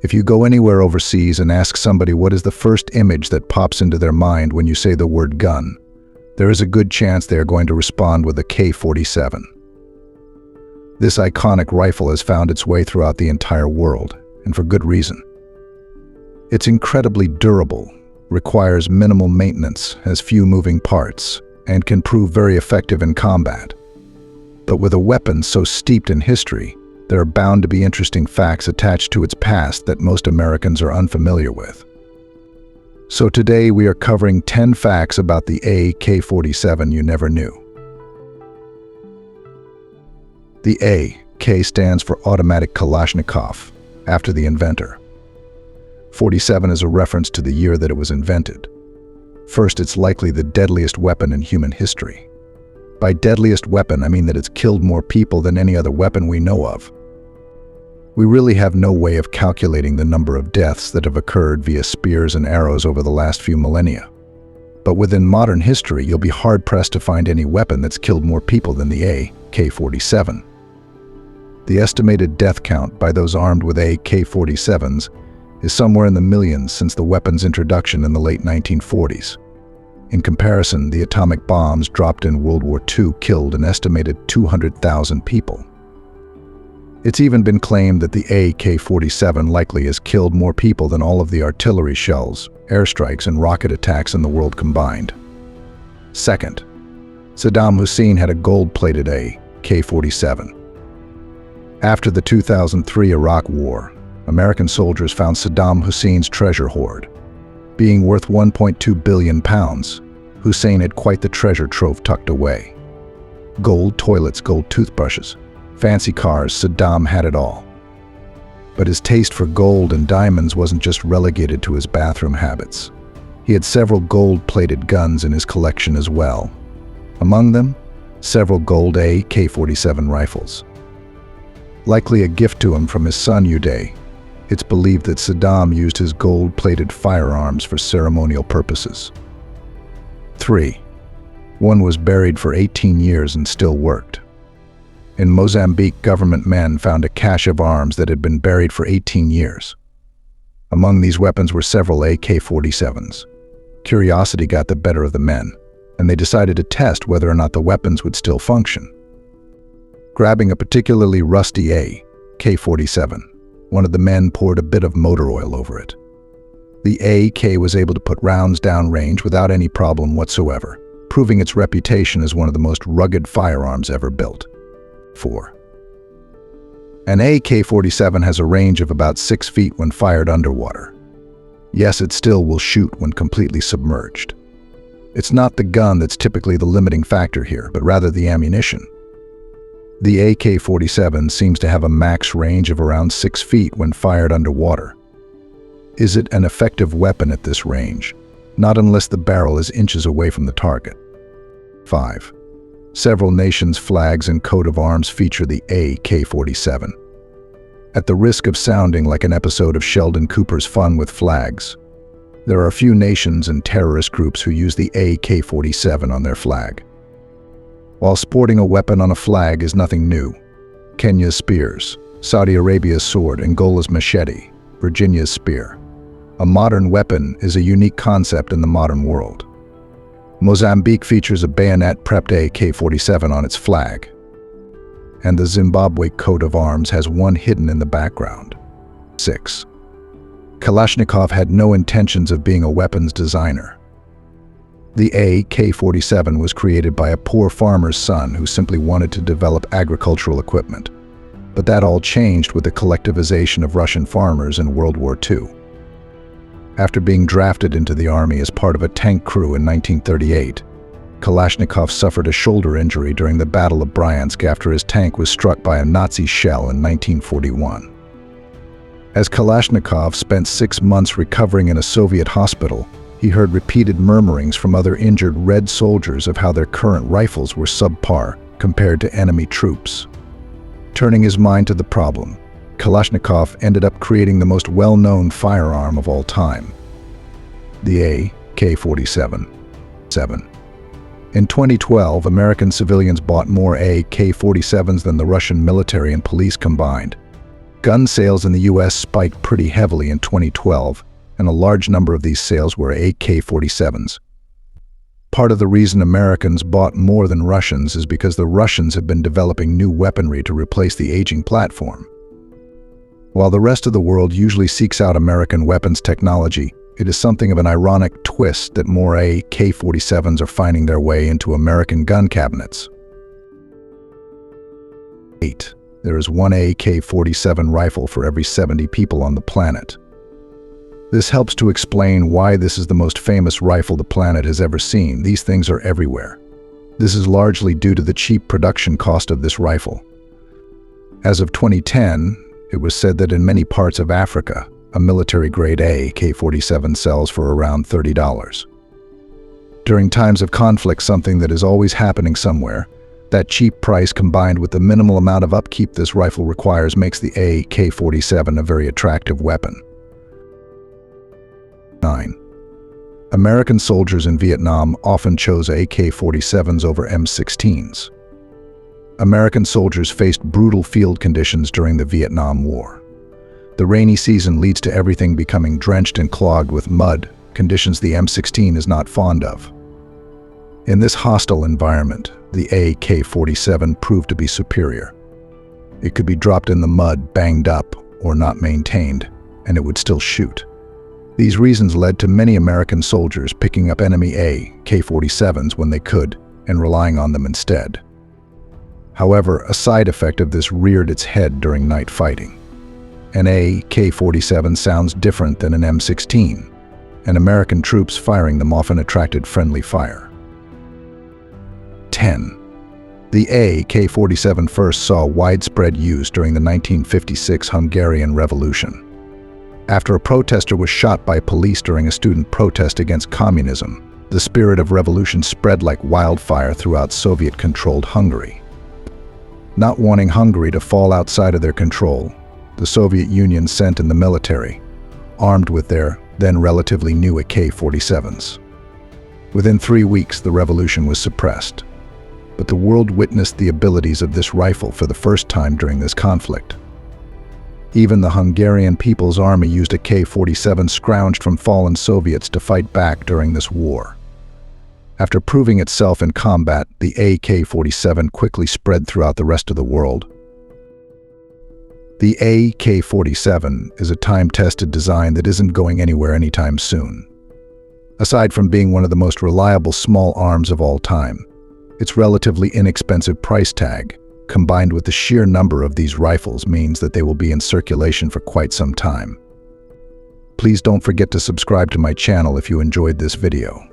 If you go anywhere overseas and ask somebody what is the first image that pops into their mind when you say the word gun, there is a good chance they are going to respond with a AK-47. This iconic rifle has found its way throughout the entire world, and for good reason. It's incredibly durable, requires minimal maintenance, has few moving parts, and can prove very effective in combat. But with a weapon so steeped in history, there are bound to be interesting facts attached to its past that most Americans are unfamiliar with. So today we are covering 10 facts about the AK-47 you never knew. The AK stands for Automatic Kalashnikov, after the inventor. 47 is a reference to the year that it was invented. First, it's likely the deadliest weapon in human history. By deadliest weapon, I mean that it's killed more people than any other weapon we know of. We really have no way of calculating the number of deaths that have occurred via spears and arrows over the last few millennia. But within modern history, you'll be hard-pressed to find any weapon that's killed more people than the AK-47. The estimated death count by those armed with AK-47s is somewhere in the millions since the weapon's introduction in the late 1940s. In comparison, the atomic bombs dropped in World War II killed an estimated 200,000 people. It's even been claimed that the AK-47 likely has killed more people than all of the artillery shells, airstrikes, and rocket attacks in the world combined. Second, Saddam Hussein had a gold-plated AK-47. After the 2003 Iraq War, American soldiers found Saddam Hussein's treasure hoard. Being worth £1.2 billion, Hussein had quite the treasure trove tucked away. Gold toilets, gold toothbrushes, fancy cars, Saddam had it all. But his taste for gold and diamonds wasn't just relegated to his bathroom habits. He had several gold-plated guns in his collection as well. Among them, several gold AK-47 rifles. Likely a gift to him from his son Uday, it's believed that Saddam used his gold-plated firearms for ceremonial purposes. 3. One was buried for 18 years and still worked. In Mozambique, government men found a cache of arms that had been buried for 18 years. Among these weapons were several AK-47s. Curiosity got the better of the men, and they decided to test whether or not the weapons would still function. Grabbing a particularly rusty AK-47, one of the men poured a bit of motor oil over it. The AK was able to put rounds downrange without any problem whatsoever, proving its reputation as one of the most rugged firearms ever built. 4. An AK-47 has a range of about 6 feet when fired underwater. Yes, it still will shoot when completely submerged. It's not the gun that's typically the limiting factor here, but rather the ammunition. The AK-47 seems to have a max range of around 6 feet when fired underwater. Is it an effective weapon at this range? Not unless the barrel is inches away from the target. 5. Several nations' flags and coat of arms feature the AK-47. At the risk of sounding like an episode of Sheldon Cooper's Fun with Flags, there are a few nations and terrorist groups who use the AK-47 on their flag. While sporting a weapon on a flag is nothing new, Kenya's spears, Saudi Arabia's sword, Angola's machete, Virginia's spear. A modern weapon is a unique concept in the modern world. Mozambique features a bayonet-prepped AK-47 on its flag, and the Zimbabwe coat of arms has one hidden in the background. 6. Kalashnikov had no intentions of being a weapons designer. The AK-47 was created by a poor farmer's son who simply wanted to develop agricultural equipment. But that all changed with the collectivization of Russian farmers in World War II. After being drafted into the army as part of a tank crew in 1938, Kalashnikov suffered a shoulder injury during the Battle of Bryansk after his tank was struck by a Nazi shell in 1941. As Kalashnikov spent 6 months recovering in a Soviet hospital, he heard repeated murmurings from other injured Red soldiers of how their current rifles were subpar compared to enemy troops. Turning his mind to the problem, Kalashnikov ended up creating the most well-known firearm of all time, the AK-47. In 2012, American civilians bought more AK-47s than the Russian military and police combined. Gun sales in the US spiked pretty heavily in 2012, and a large number of these sales were AK-47s. Part of the reason Americans bought more than Russians is because the Russians have been developing new weaponry to replace the aging platform. While the rest of the world usually seeks out American weapons technology, it is something of an ironic twist that more AK-47s are finding their way into American gun cabinets. 8. There is one AK-47 rifle for every 70 people on the planet. This helps to explain why this is the most famous rifle the planet has ever seen. These things are everywhere. This is largely due to the cheap production cost of this rifle. As of 2010, it was said that in many parts of Africa, a military-grade AK-47 sells for around $30. During times of conflict, something that is always happening somewhere, that cheap price combined with the minimal amount of upkeep this rifle requires makes the AK-47 a very attractive weapon. 9. American soldiers in Vietnam often chose AK-47s over M16s. American soldiers faced brutal field conditions during the Vietnam War. The rainy season leads to everything becoming drenched and clogged with mud, conditions the M16 is not fond of. In this hostile environment, the AK-47 proved to be superior. It could be dropped in the mud, banged up, or not maintained, and it would still shoot. These reasons led to many American soldiers picking up enemy AK-47s when they could and relying on them instead. However, a side effect of this reared its head during night fighting. An AK-47 sounds different than an M16, and American troops firing them often attracted friendly fire. 10. The AK-47 first saw widespread use during the 1956 Hungarian Revolution. After a protester was shot by police during a student protest against communism, the spirit of revolution spread like wildfire throughout Soviet-controlled Hungary. Not wanting Hungary to fall outside of their control, the Soviet Union sent in the military, armed with their then relatively new AK-47s. Within 3 weeks, the revolution was suppressed, but the world witnessed the abilities of this rifle for the first time during this conflict. Even the Hungarian People's Army used AK-47 scrounged from fallen Soviets to fight back during this war. After proving itself in combat, the AK-47 quickly spread throughout the rest of the world. The AK-47 is a time-tested design that isn't going anywhere anytime soon. Aside from being one of the most reliable small arms of all time, its relatively inexpensive price tag, combined with the sheer number of these rifles, means that they will be in circulation for quite some time. Please don't forget to subscribe to my channel if you enjoyed this video.